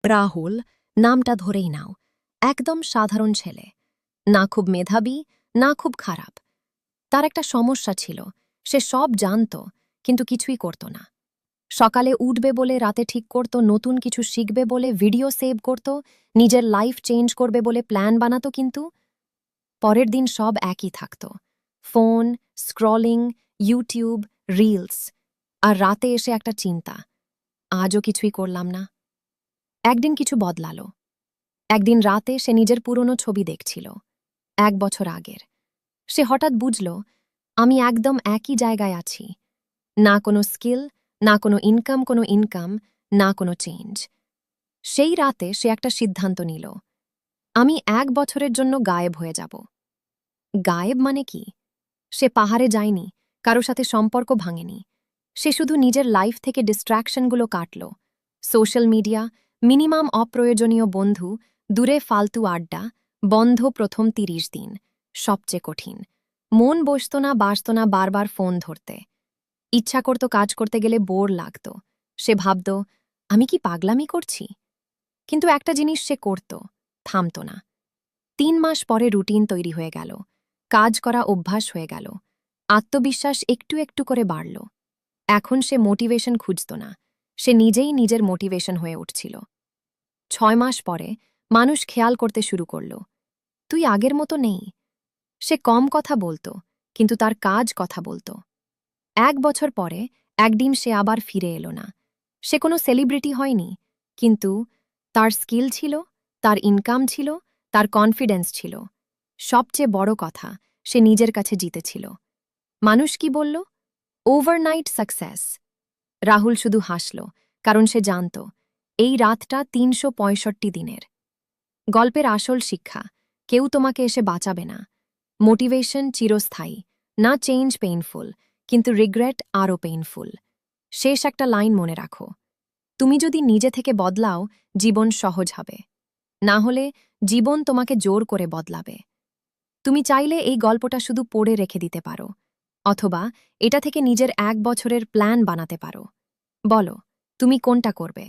রাহুল, নামটা ধরেই নাও, একদম সাধারণ ছেলে। না খুব মেধাবী, না খুব খারাপ। তার একটা সমস্যা ছিল, সে সব জানত, কিন্তু কিছুই করত না। সকালে উঠবে বলে রাতে ঠিক করত, নতুন কিছু শিখবে বলে ভিডিও সেভ করত, নিজের লাইফ চেঞ্জ করবে বলে প্ল্যান বানাতো, কিন্তু পরের দিন সব একই থাকত। Phone, scrolling, YouTube, reels. আর রাতে এসে একটা চিন্তা, আজও কিছুই করলাম না। একদিন কিছু বদলালো। একদিন রাতে সে নিজের পুরনো ছবি দেখছিল, 1 বছর আগের। সে হঠাৎ বুঝল, আমি একদম একই জায়গায় আছি। না কোনো স্কিল, না কোনো ইনকাম, না কোনো চেঞ্জ। সেই রাতে সে একটা সিদ্ধান্ত নিল, আমি 1 বছরের জন্য গায়েব হয়ে যাব। গায়েব মানে কি? সে পাহাড়ে যায়নি, কারো সাথে সম্পর্ক ভাঙেনি। সে শুধু নিজের লাইফ থেকে ডিস্ট্র্যাকশনগুলো কাটল। সোশ্যাল মিডিয়া, মিনিমাম অপ্রয়োজনীয় বন্ধু, দূরে ফালতু আড্ডা, বন্ধ প্রথম 30 দিন। সবচেয়ে কঠিন। মন বসত না, বাসত না বারবার ফোন ধরতে। ইচ্ছা করত কাজ করতে গেলে বোর লাগত। সে ভাবত, আমি কি পাগলামি করছি? কিন্তু একটা জিনিস সে করত, থামত না। 3 মাস পরে রুটিন তৈরি হয়ে গেল, কাজ করা অভ্যাস হয়ে গেল, আত্মবিশ্বাস একটু একটু করে বাড়ল। এখন সে মোটিভেশন খুঁজত না, সে নিজেই নিজের মোটিভেশন হয়ে উঠছিল। 6 মাস পরে মানুষ খেয়াল করতে শুরু করল, তুই আগের মতো নেই। সে কম কথা বলতো, কিন্তু তার কাজ কথা বলতো। 1 বছর পরে একদিন সে আবার ফিরে এলো না। সে কোনো সেলিব্রিটি হয়নি, কিন্তু তার স্কিল ছিল, তার ইনকাম ছিল, তার কনফিডেন্স ছিল। সবচেয়ে বড় কথা, সে নিজের কাছে জিতেছিল। মানুষ কি বলল? Overnight success. রাহুল শুধু হাসল, কারণ সে জানত, এই রাতটা 365 দিনের। গল্পের আসল শিক্ষা, কেউ তোমাকে এসে বাঁচাবে না। মোটিভেশন চিরস্থায়ী, না চেঞ্জ পেইনফুল, কিন্তু রিগ্রেট আরও পেইনফুল। শেষ একটা লাইন মনে রাখো, তুমি যদি নিজে থেকে বদলাও, জীবন সহজ হবে। না হলে জীবন তোমাকে জোর করে বদলাবে। তুমি চাইলে এই গল্পটা শুধু পড়ে রেখে দিতে পারো, অথবা এটা থেকে নিজের 1 বছরের প্ল্যান বানাতে পারো। বলো, তুমি কোনটা করবে?